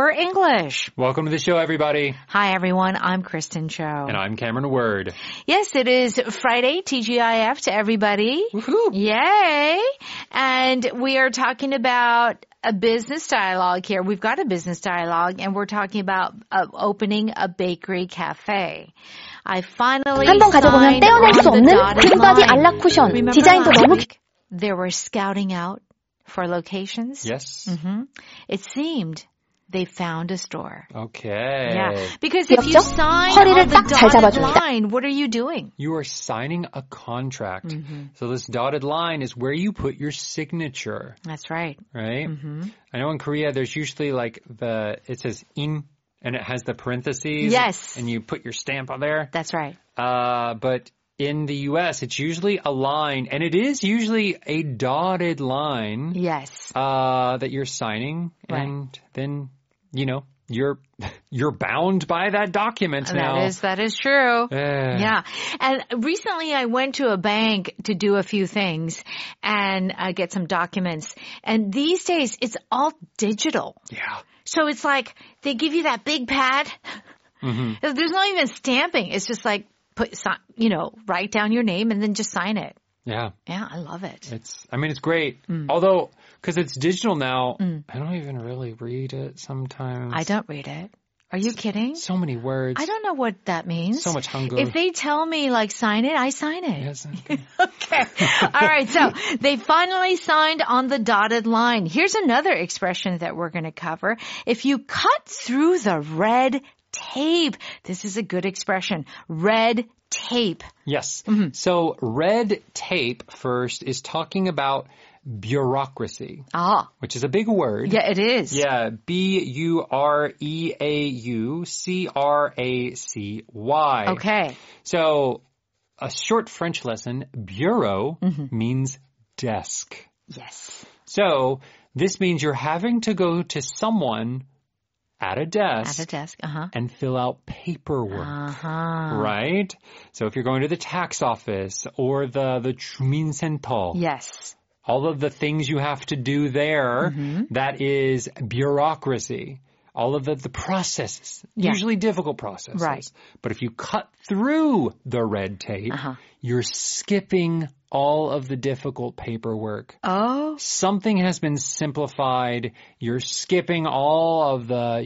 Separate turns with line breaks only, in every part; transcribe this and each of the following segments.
Power English.
Welcome to the show, everybody.
Hi, everyone. I'm Kristen Cho.
And I'm Cameron Word.
Yes, it is Friday, TGIF to everybody.
Woohoo!
Yay! And we are talking about a business dialogue here. We've got a business dialogue, and we're talking about opening a bakery cafe. I finally
한번 가져보면 떼어낼 수 없는 빈바디 안락 쿠션. 디자인도 너무
They were scouting out for locations.
Yes.
Mm-hmm. It seemed they found a store.
Okay.
Yeah. Because if you sign
허리를
on the
딱 잘
dotted
잡아줍니다.
line, what are you doing?
You are signing a contract. So this dotted line is where you put your signature.
That's right.
Right? I know in Korea there's usually like it says in and it has the parentheses.
Yes.
And you put your stamp on there.
That's right.
But in the U.S., it's usually a line, and it is usually a dotted line.
Yes.
That you're signing,
Right.
and then, you know, you're bound by that document now.
That is true. Yeah. And recently I went to a bank to do a few things and get some documents. And these days it's all digital.
Yeah.
So it's like they give you that big pad. There's not even stamping. It's just like write down your name and then just sign it.
Yeah.
Yeah, I love it.
It's great. Although, because it's digital now, I don't even really read it sometimes.
I don't read it. Are you kidding?
So many words.
I don't know what that means.
So much hunger.
If they tell me, like, sign it, I sign it.
Yes. Okay.
Okay. All right. So they finally signed on the dotted line. Here's another expression that we're going to cover. If you cut through the red tape. This is a good expression. Red tape.
Yes. So red tape first is talking about bureaucracy. Which is a big word.
Yeah, it is.
Yeah. B-U-R-E-A-U-C-R-A-C-Y.
Okay.
So a short French lesson, bureau means desk.
Yes.
So this means you're having to go to someone at a desk and fill out paperwork, right? So if you're going to the tax office or the 주민센터,
yes,
all of the things you have to do there, that is bureaucracy. All of the processes, usually difficult processes.
Right.
But if you cut through the red tape, you're skipping all of the difficult paperwork.
Oh.
Something has been simplified. You're skipping all of the,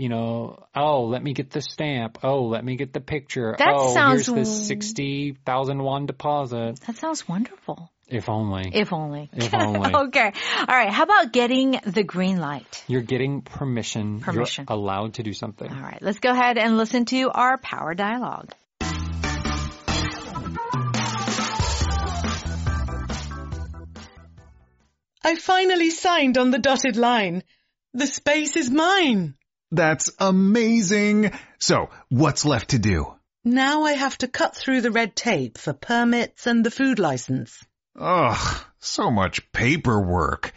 let me get the stamp. Oh, let me get the picture.
Sounds...
here's the 60,000 won deposit.
That sounds wonderful.
If only.
If only.
If only.
Okay. All right. How about getting the green light?
You're getting permission. You're allowed to do something.
All right. Let's go ahead and listen to our power dialogue.
I finally signed on the dotted line. The space is mine.
That's amazing. So, what's left to do?
Now I have to cut through the red tape for permits and the food license.
Ugh, so much paperwork.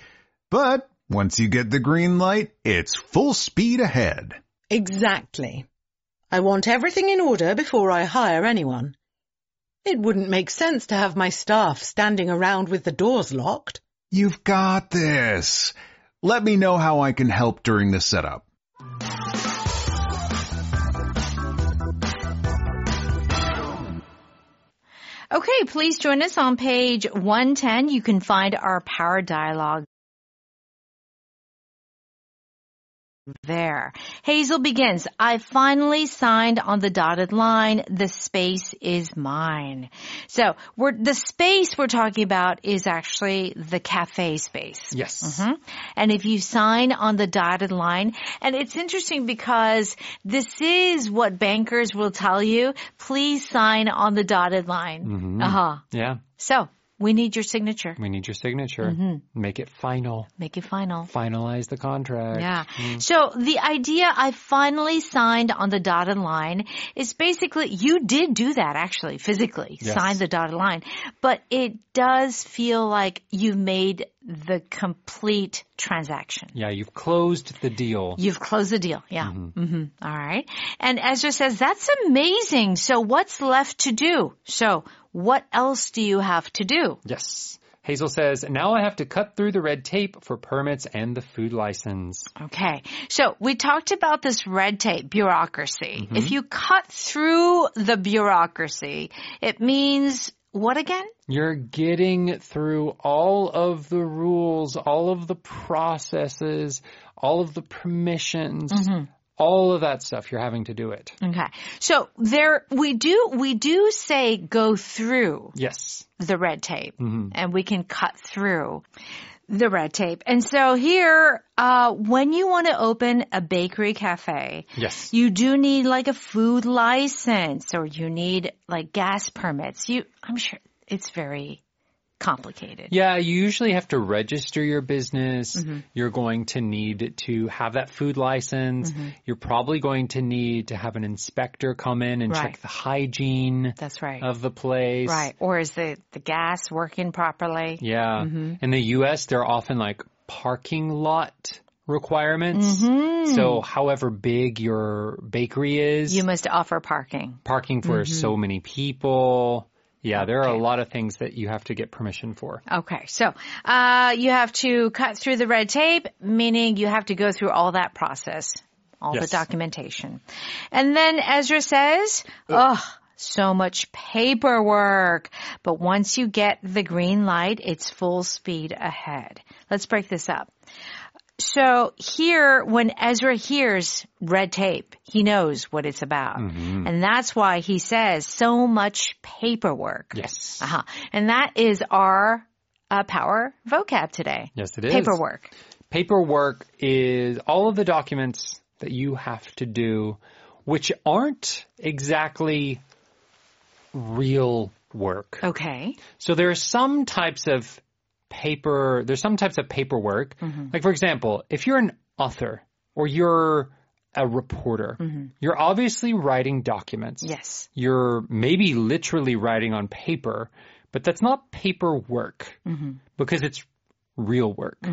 But once you get the green light, it's full speed ahead.
Exactly. I want everything in order before I hire anyone. It wouldn't make sense to have my staff standing around with the doors locked.
You've got this. Let me know how I can help during the setup.
Okay, please join us on page 110. You can find our power dialogue there. Hazel begins. I finally signed on the dotted line. The space is mine. So the space we're talking about is actually the cafe space.
Yes.
And if you sign on the dotted line, and it's interesting because this is what bankers will tell you. Please sign on the dotted line.
Yeah.
So we need your signature.
We need your signature. Make it final.
Make it final.
Finalize the contract.
Yeah. So the idea I finally signed on the dotted line is basically you did do that actually physically, sign the dotted line, but it does feel like you've made the complete transaction.
Yeah, you've closed the deal.
You've closed the deal. Yeah. All right. And Ezra says, that's amazing. So what's left to do? So what else do you have to do?
Yes. Hazel says, now I have to cut through the red tape for permits and the food license.
Okay. So we talked about this red tape, bureaucracy. If you cut through the bureaucracy, it means what again?
You're getting through all of the rules, all of the processes, all of the permissions, all of that stuff. You're having to do it.
Okay. So we do say go through.
Yes.
The red tape. And we can cut through the red tape. And so here, when you want to open a bakery cafe,
yes,
you do need like a food license or you need like gas permits. I'm sure it's very complicated.
Yeah, you usually have to register your business. You're going to need to have that food license. You're probably going to need to have an inspector come in and check the hygiene of the place.
Right. Or is the gas working properly?
Yeah. In the U.S., there are often like parking lot requirements. So however big your bakery is,
you must offer parking.
Parking for so many people. Yeah, there are a lot of things that you have to get permission for.
Okay, so you have to cut through the red tape, meaning you have to go through all that process, all the documentation. And then Ezra says, so much paperwork. But once you get the green light, it's full speed ahead. Let's break this up. So here, when Ezra hears red tape, he knows what it's about. And that's why he says so much paperwork.
Yes.
And that is our power vocab today.
Yes, it is.
Paperwork.
Paperwork is all of the documents that you have to do, which aren't exactly real work.
Okay.
So there are some types of paperwork. Like, for example, if you're an author or you're a reporter, you're obviously writing documents.
Yes.
You're maybe literally writing on paper, but that's not paperwork because it's real work.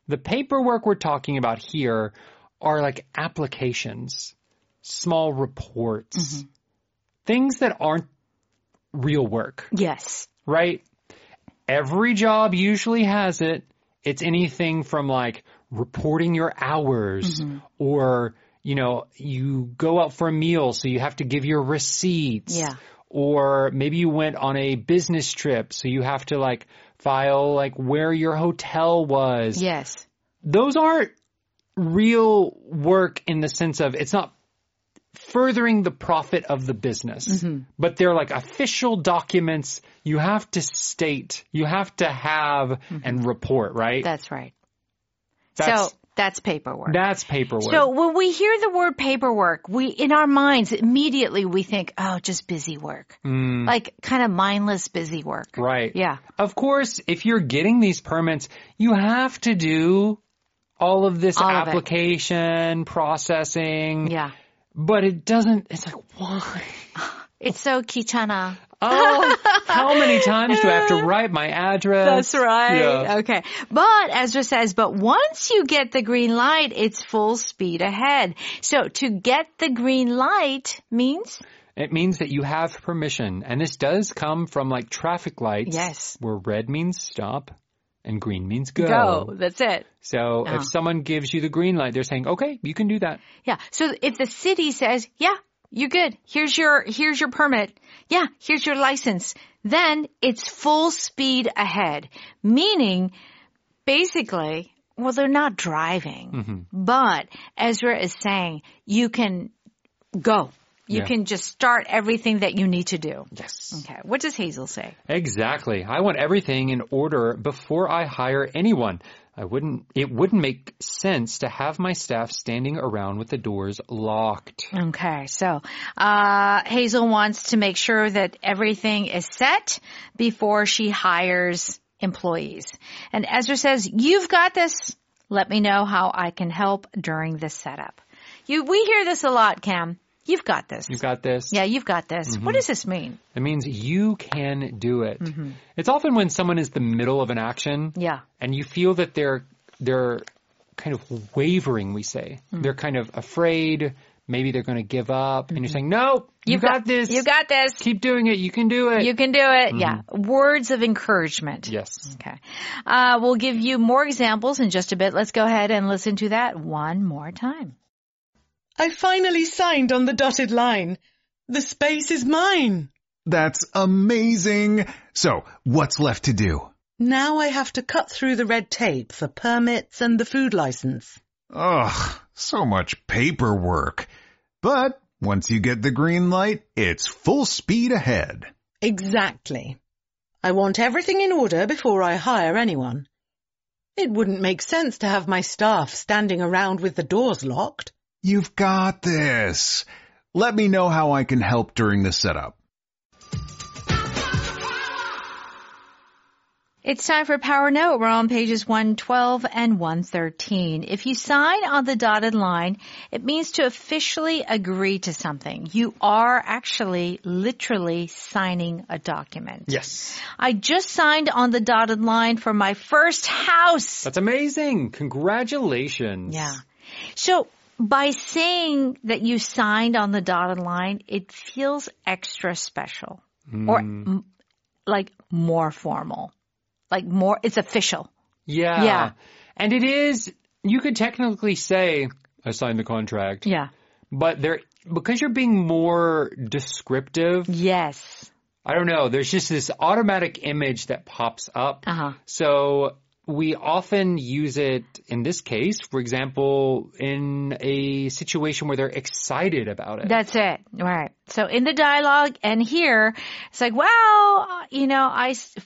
The paperwork we're talking about here are like applications, small reports, things that aren't real work.
Yes.
Right? Every job usually has it. It's anything from like reporting your hours or, you go out for a meal, so you have to give your receipts.
Yeah.
Or maybe you went on a business trip, so you have to like file like where your hotel was.
Yes.
Those aren't real work in the sense of it's not furthering the profit of the business. But they're like official documents you have to state, you have to have and report, right?
That's right. That's paperwork.
That's paperwork.
So when we hear the word paperwork, in our minds, immediately we think, just busy work. Like kind of mindless busy work.
Right.
Yeah.
Of course, if you're getting these permits, you have to do all of this application, processing.
Yeah.
But it's like, why?
It's so 귀찮아.
How many times do I have to write my address?
That's right.
Yeah.
Okay. But Ezra says, but once you get the green light, it's full speed ahead. So to get the green light means?
It means that you have permission. And this does come from like traffic lights.
Yes.
Where red means stop and green means go.
Go. That's it.
So if someone gives you the green light, they're saying, okay, you can do that.
Yeah. So if the city says, yeah, you're good. Here's your permit. Yeah, here's your license. Then it's full speed ahead. Meaning, basically, they're not driving. But Ezra is saying you can go. You can just start everything that you need to do.
Yes.
Okay. What does Hazel say?
Exactly. I want everything in order before I hire anyone. It wouldn't make sense to have my staff standing around with the doors locked.
Okay. So, Hazel wants to make sure that everything is set before she hires employees. And Ezra says, you've got this. Let me know how I can help during the setup. We hear this a lot, Cam. You've got this.
You've got this.
Yeah, you've got this. What does this mean?
It means you can do it. It's often when someone is in the middle of an action.
Yeah.
And you feel that they're kind of wavering, we say. They're kind of afraid. maybe they're going to give up. And you're saying, no, you got this.
You got this.
Keep doing it. You can do it.
You can do it. Yeah. Words of encouragement.
Yes.
Okay. We'll give you more examples in just a bit. Let's go ahead and listen to that one more time.
I finally signed on the dotted line. The space is mine.
That's amazing. So, what's left to do?
Now I have to cut through the red tape for permits and the food license.
Ugh, so much paperwork. But once you get the green light, it's full speed ahead.
Exactly. I want everything in order before I hire anyone. It wouldn't make sense to have my staff standing around with the doors locked.
You've got this. Let me know how I can help during the setup.
It's time for Power Note. We're on pages 112 and 113. If you sign on the dotted line, it means to officially agree to something. You are actually literally signing a document.
Yes.
I just signed on the dotted line for my first house.
That's amazing. Congratulations.
Yeah. So by saying that you signed on the dotted line, it feels extra special or like more formal. Like more, it's official.
Yeah.
Yeah.
And it is, you could technically say, I signed the contract.
Yeah.
But because you're being more descriptive.
Yes.
I don't know. There's just this automatic image that pops up.
Uh-huh.
So we often use it in this case, for example, in a situation where they're excited about it.
That's it. Right. So in the dialogue and here, it's like, well,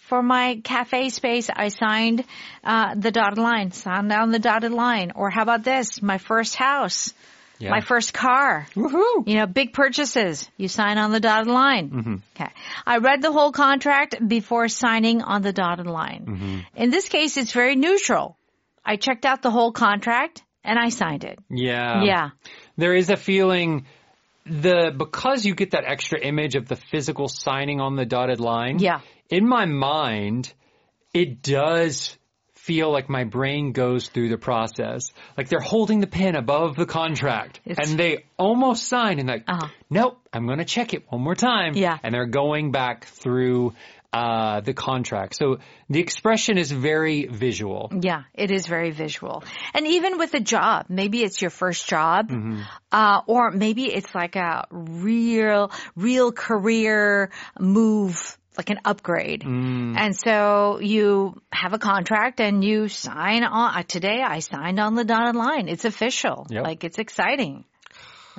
for my cafe space, I signed the dotted line, signed down the dotted line. Or how about this? My first house. Yeah. My first car.
Woohoo!
Big purchases. You sign on the dotted line.
Mm-hmm.
Okay. I read the whole contract before signing on the dotted line.
Mm-hmm.
In this case, it's very neutral. I checked out the whole contract and I signed it.
Yeah.
Yeah.
There is a feeling because you get that extra image of the physical signing on the dotted line.
Yeah.
In my mind, it does feel like my brain goes through the process. Like they're holding the pen above the contract and they almost sign and nope, I'm going to check it one more time.
Yeah.
And they're going back through the contract. So the expression is very visual.
Yeah, it is very visual. And even with a job, maybe it's your first job, or maybe it's like a real career move, like an upgrade. And so you have a contract and you sign on. Today I signed on the dotted line. It's official.
Yep.
Like it's exciting.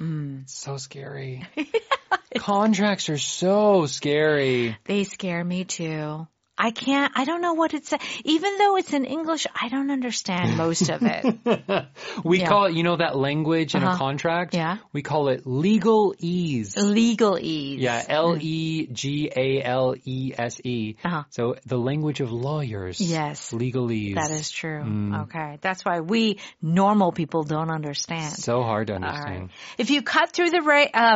It's so scary. Contracts are so scary.
They scare me too. I don't know what it says. Even though it's in English, I don't understand most of it.
We call it, that language in a contract?
Yeah.
We call it legalese.
Legalese.
Yeah, Legalese. So the language of lawyers.
Yes.
Legalese.
That is true. Okay. That's why we normal people don't understand.
So hard to understand.
All right. If you cut through the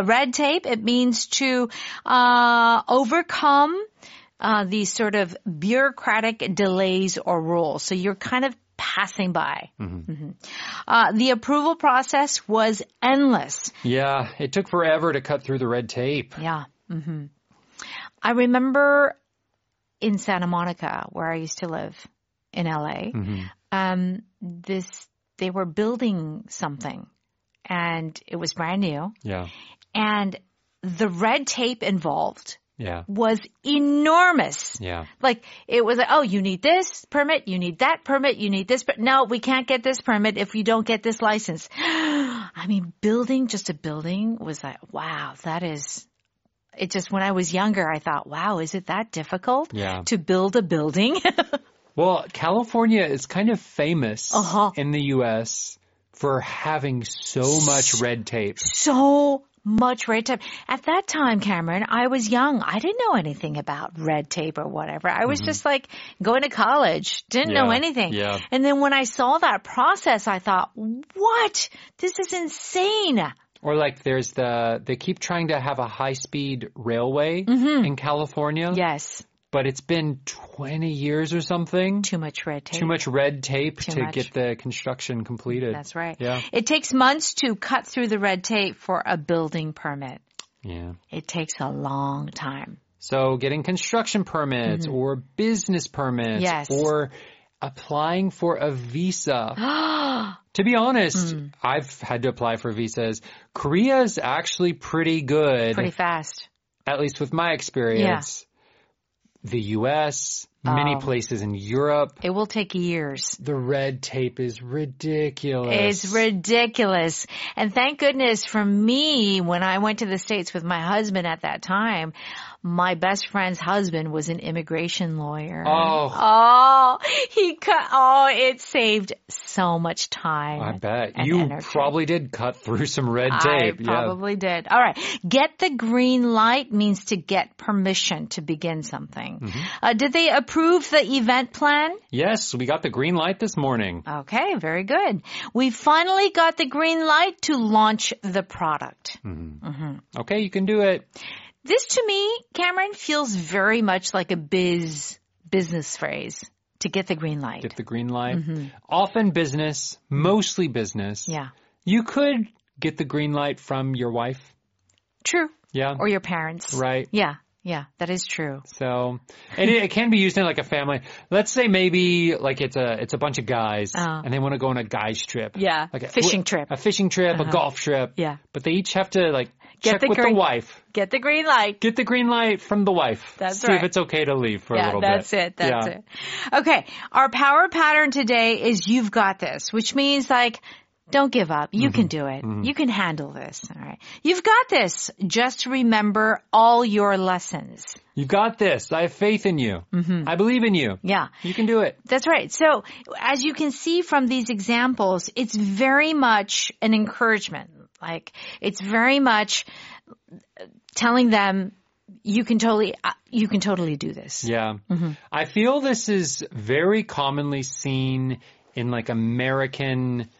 red tape, it means to overcome these sort of bureaucratic delays or rules. So you're kind of passing by. The approval process was endless.
Yeah, it took forever to cut through the red tape.
Yeah. I remember in Santa Monica, where I used to live in LA, they were building something and it was brand new.
Yeah.
And the red tape involved was enormous.
Yeah.
Like, it was like, oh, you need this permit, you need that permit, you need this, but no, we can't get this permit if you don't get this license. I mean, just a building was like, wow, when I was younger, I thought, wow, is it that difficult to build a building?
Well, California is kind of famous in the U.S. for having so much red tape.
So much red tape. At that time, Cameron, I was young. I didn't know anything about red tape or whatever. I was just like going to college, didn't know anything.
Yeah.
And then when I saw that process, I thought, what? This is insane.
Or like they keep trying to have a high-speed railway in California.
Yes.
but it's been 20 years or something.
Too much red tape.
Too much red tape to get the construction completed.
That's right.
Yeah.
It takes months to cut through the red tape for a building permit.
Yeah.
It takes a long time.
So getting construction permits or business permits or applying for a visa. To be honest, I've had to apply for visas. Korea is actually pretty good.
Pretty fast.
At least with my experience. Yeah. The U.S., many places in Europe.
It will take years.
The red tape is ridiculous.
It's ridiculous. And thank goodness for me, when I went to the States with my husband at that time, my best friend's husband was an immigration lawyer. It saved so much time.
I bet. You probably did cut through some red tape.
I probably did. All right. Get the green light means to get permission to begin something. Did they approve the event plan?
Yes, we got the green light this morning.
Okay, very good. We finally got the green light to launch the product.
Okay, you can do it.
This, to me, Cameron, feels very much like a business phrase, to get the green light.
Get the green light. Often business, mostly business.
Yeah.
You could get the green light from your wife.
True.
Yeah.
Or your parents.
Right.
Yeah. Yeah, that is true.
So, and it can be used in like a family. Let's say maybe like it's a bunch of guys and they want to go on a guys trip.
Yeah.
Like
fishing trip.
A fishing trip, a golf trip.
Yeah.
But they each have to like check with the wife.
Get the green light.
Get the green light from the wife.
That's
right. See if it's okay to leave for a little
bit. That's it. Okay. Our power pattern today is you've got this, which means like, don't give up. You can do it. You can handle this. All right. You've got this. Just remember all your lessons.
You've got this. I have faith in you. I believe in you.
Yeah.
You can do it.
That's right. So as you can see from these examples, it's very much an encouragement. Like it's very much telling them you can totally do this.
Yeah. I feel this is very commonly seen in like American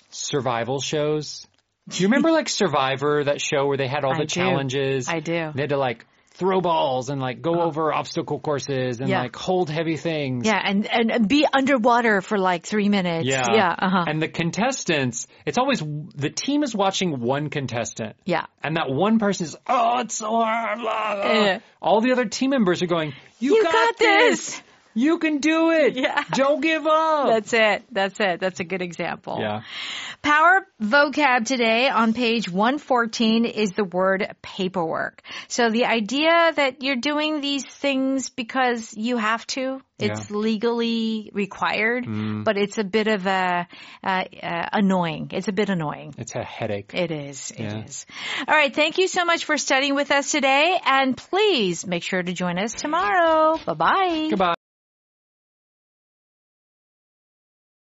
survival shows. Do you remember like Survivor, that show where they had all the challenges?
I do.
They had to like throw balls and like go over obstacle courses and like hold heavy things.
Yeah, and be underwater for like 3 minutes.
Yeah. And the contestants, it's always the team is watching one contestant.
Yeah.
And that one person is, oh, it's so hard. Blah, blah. All the other team members are going, you got this. You can do it.
Yeah.
Don't give up.
That's it. That's a good example.
Yeah.
Power vocab today on page 114 is the word paperwork. So the idea that you're doing these things because you have to, it's legally required, but it's a bit of annoying. It's a bit annoying.
It's a headache.
It is. It is. All right. Thank you so much for studying with us today. And please make sure to join us tomorrow. Bye-bye.
Goodbye.